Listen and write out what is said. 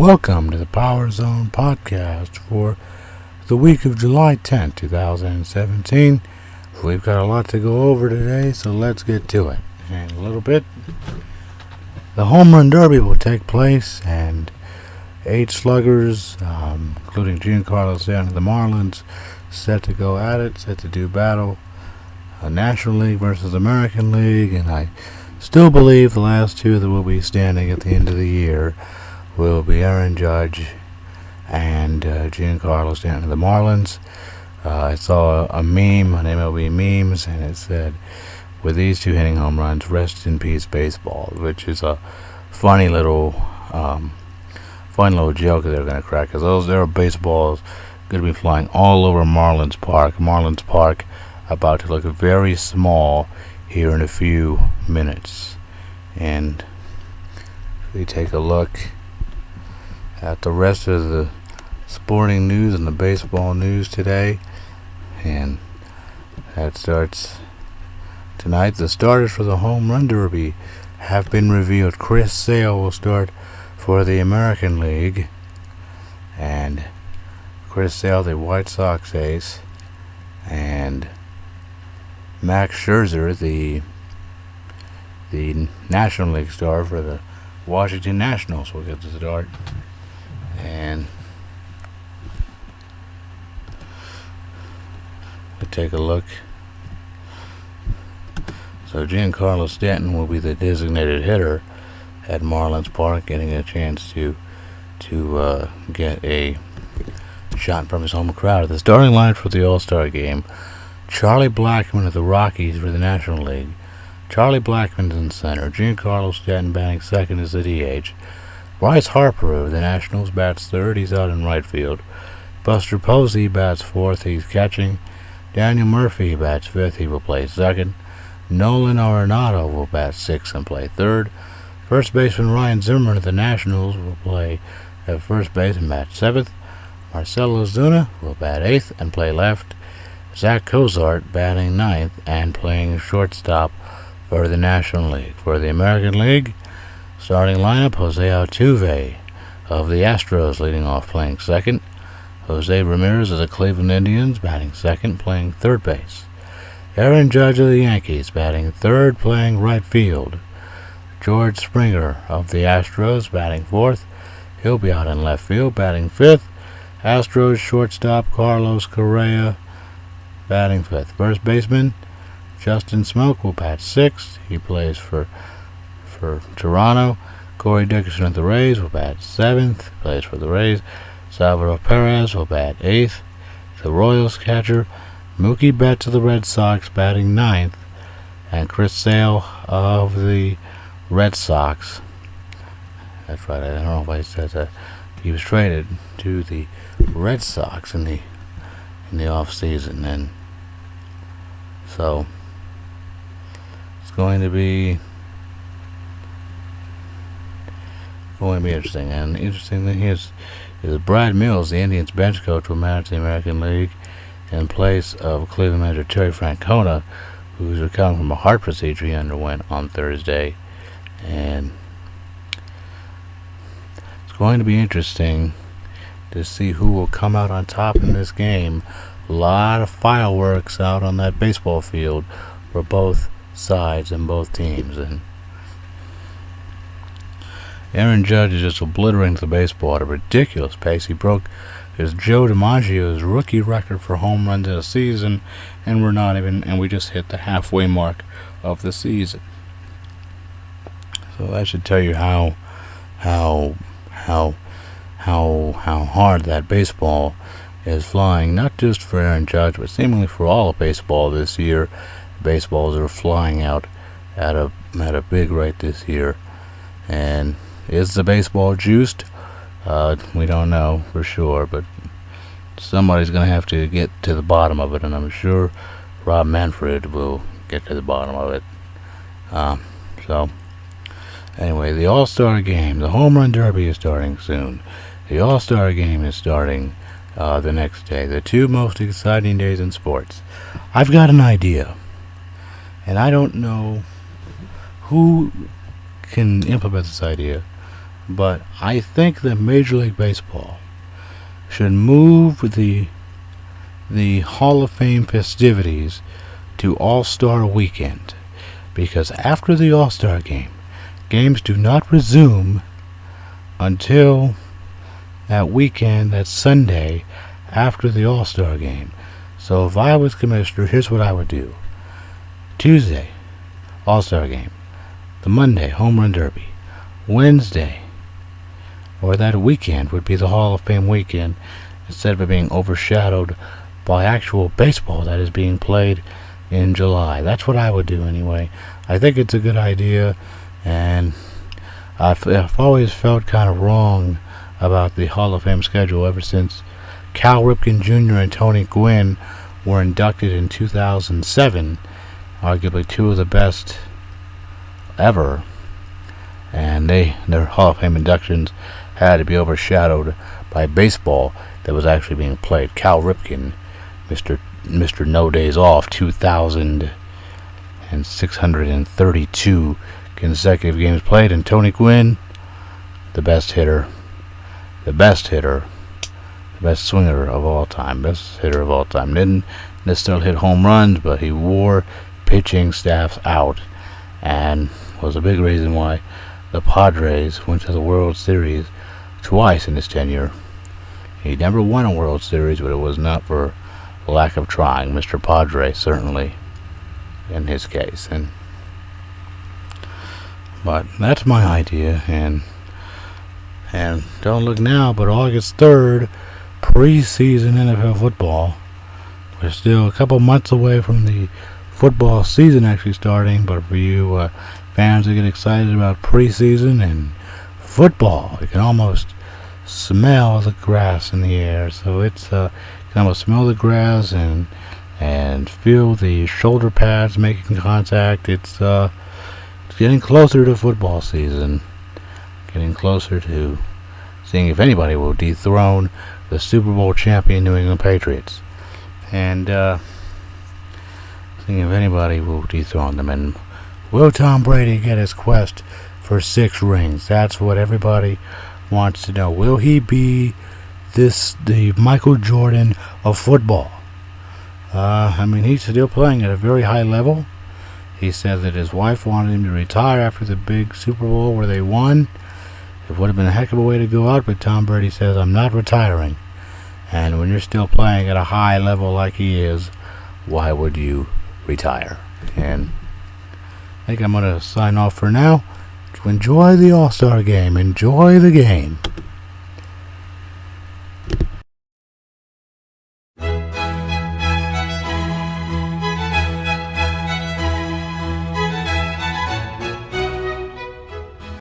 Welcome to the Power Zone podcast for the week of July 10th, 2017. We've got a lot to go over today, so let's get to it. In a little bit, the Home Run Derby will take place, and 8 sluggers, including Giancarlo Stanton of the Marlins, set to go at it, set to do battle. A National League versus American League, and I still believe the last two that will be standing at the end of the year will be Aaron Judge and Giancarlo Stanton of the Marlins. I saw a meme on MLB Memes, and it said, with these two hitting home runs, rest in peace baseball, which is a funny little joke that they're going to crack, because there are baseballs going to be flying all over Marlins Park. Marlins Park about to look very small here in a few minutes. And we take a look at the rest of the sporting news and the baseball news today, and that starts tonight. The starters for the Home Run Derby have been revealed. Chris Sale will start for the American League, and Chris Sale, the White Sox ace, and Max Scherzer, the National League star for the Washington Nationals, will get the start. And we take a look. So Giancarlo Stanton will be the designated hitter at Marlins Park, getting a chance to get a shot from his home crowd. The starting line for the All-Star game: Charlie Blackmon of the Rockies for the National League. Charlie Blackmon's in center. Giancarlo Stanton batting second as the DH. Bryce Harper of the Nationals bats third. He's out in right field. Buster Posey bats fourth. He's catching. Daniel Murphy bats fifth. He will play second. Nolan Arenado will bat sixth and play third. First baseman Ryan Zimmerman of the Nationals will play at first base and bat seventh. Marcell Ozuna will bat eighth and play left. Zach Cozart batting ninth and playing shortstop for the National League. For the American League, starting lineup: Jose Altuve of the Astros leading off, playing second. Jose Ramirez of the Cleveland Indians batting second, playing third base. Aaron Judge of the Yankees batting third, playing right field. George Springer of the Astros batting fourth. He'll be out in left field, batting fifth. Astros shortstop Carlos Correa batting fifth. First baseman Justin Smoak will bat sixth. He plays for Toronto. Corey Dickerson of the Rays will bat seventh. Plays for the Rays. Salvador Perez will bat eighth. The Royals catcher Mookie Betts of the Red Sox batting ninth. And Chris Sale of the Red Sox. That's right. I don't know if I said that. He was traded to the Red Sox in the off season, and so it's going to be interesting. And the interesting thing is Brad Mills, the Indians bench coach, will manage the American League in place of Cleveland manager Terry Francona, who's recovering from a heart procedure he underwent on Thursday. And it's going to be interesting to see who will come out on top in this game. A lot of fireworks out on that baseball field for both sides and both teams. And Aaron Judge is just obliterating the baseball at a ridiculous pace. He broke his Joe DiMaggio's rookie record for home runs in a season, and we just hit the halfway mark of the season. So that should tell you how hard that baseball is flying, not just for Aaron Judge, but seemingly for all of baseball this year. Baseballs are flying out at a big rate this year. And is the baseball juiced? We don't know for sure, but somebody's going to have to get to the bottom of it, and I'm sure Rob Manfred will get to the bottom of it. So anyway, the All-Star Game, the Home Run Derby is starting soon. The All-Star Game is starting the next day. The two most exciting days in sports. I've got an idea, and I don't know who can implement this idea, But I think that Major League Baseball should move the Hall of Fame festivities to All-Star Weekend, because after the All-Star game, games do not resume until that weekend, that Sunday, after the All-Star game. So if I was commissioner, here's what I would do. Tuesday, All-Star game. The Monday, Home Run Derby. Wednesday, or that weekend, would be the Hall of Fame weekend, instead of it being overshadowed by actual baseball that is being played in July. That's what I would do anyway. I think it's a good idea, and I've always felt kind of wrong about the Hall of Fame schedule ever since Cal Ripken Jr. and Tony Gwynn were inducted in 2007, arguably two of the best ever, and their Hall of Fame inductions had to be overshadowed by baseball that was actually being played. Cal Ripken, Mr. No Days Off, 2,632 consecutive games played, and Tony Gwynn, the best hitter, the best swinger of all time, best hitter of all time. Didn't necessarily hit home runs, but he wore pitching staffs out, and was a big reason why the Padres went to the World Series twice in his tenure. He never won a World Series, but it was not for lack of trying. Mr. Padre, certainly, in his case. But that's my idea, and don't look now, but August 3rd, preseason NFL football. We're still a couple months away from the football season actually starting, but for you fans that get excited about preseason and football, you can almost smell the grass in the air. So it's you can almost smell the grass and feel the shoulder pads making contact. It's getting closer to football season, getting closer to seeing if anybody will dethrone the Super Bowl champion New England Patriots, and seeing if anybody will dethrone them. And will Tom Brady get his quest for 6 rings? That's what everybody wants to know. Will he be the Michael Jordan of football? He's still playing at a very high level. He said that his wife wanted him to retire after the big Super Bowl where they won. It would have been a heck of a way to go out, but Tom Brady says, I'm not retiring. And when you're still playing at a high level like he is, why would you retire? And I think I'm going to sign off for now. Enjoy the All-Star game. Enjoy the game.